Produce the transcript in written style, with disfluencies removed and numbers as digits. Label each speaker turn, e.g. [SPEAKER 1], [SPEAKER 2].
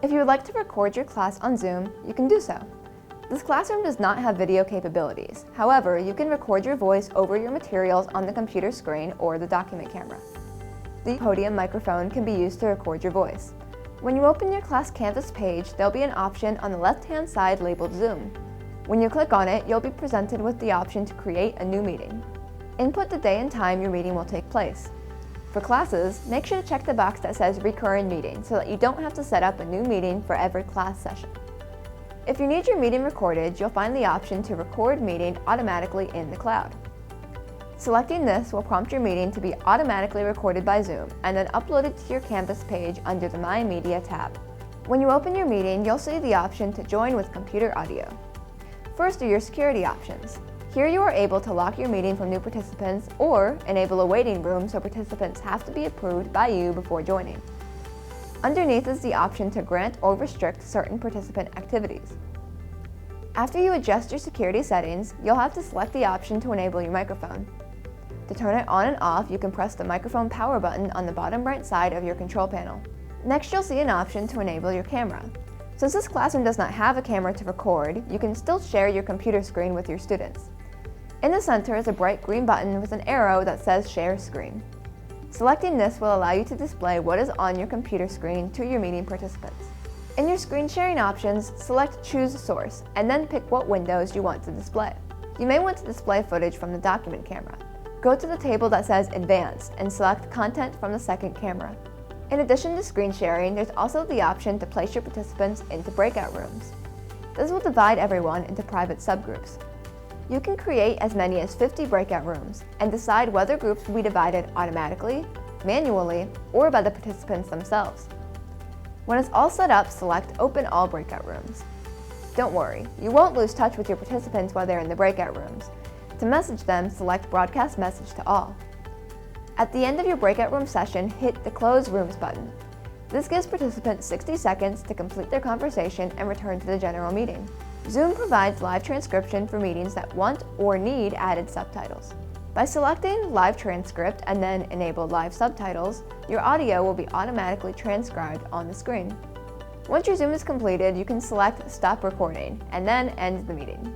[SPEAKER 1] If you would like to record your class on Zoom, you can do so. This classroom does not have video capabilities. However, you can record your voice over your materials on the computer screen or the document camera. The podium microphone can be used to record your voice. When you open your class Canvas page, there'll be an option on the left-hand side labeled Zoom. When you click on it, you'll be presented with the option to create a new meeting. Input the day and time your meeting will take place. For classes, make sure to check the box that says Recurring Meeting so that you don't have to set up a new meeting for every class session. If you need your meeting recorded, you'll find the option to record meeting automatically in the cloud. Selecting this will prompt your meeting to be automatically recorded by Zoom and then uploaded to your Canvas page under the My Media tab. When you open your meeting, you'll see the option to join with computer audio. First are your security options. Here you are able to lock your meeting from new participants or enable a waiting room so participants have to be approved by you before joining. Underneath is the option to grant or restrict certain participant activities. After you adjust your security settings, you'll have to select the option to enable your microphone. To turn it on and off, you can press the microphone power button on the bottom right side of your control panel. Next, you'll see an option to enable your camera. Since this classroom does not have a camera to record, you can still share your computer screen with your students. In the center is a bright green button with an arrow that says Share Screen. Selecting this will allow you to display what is on your computer screen to your meeting participants. In your screen sharing options, select Choose Source and then pick what windows you want to display. You may want to display footage from the document camera. Go to the table that says Advanced and select Content from the second camera. In addition to screen sharing, there's also the option to place your participants into breakout rooms. This will divide everyone into private subgroups. You can create as many as 50 breakout rooms and decide whether groups will be divided automatically, manually, or by the participants themselves. When it's all set up, select Open All Breakout Rooms. Don't worry, you won't lose touch with your participants while they're in the breakout rooms. To message them, select Broadcast Message to All. At the end of your breakout room session, hit the Close Rooms button. This gives participants 60 seconds to complete their conversation and return to the general meeting. Zoom provides live transcription for meetings that want or need added subtitles. By selecting Live Transcript and then Enable Live Subtitles, your audio will be automatically transcribed on the screen. Once your Zoom is completed, you can select Stop Recording and then end the meeting.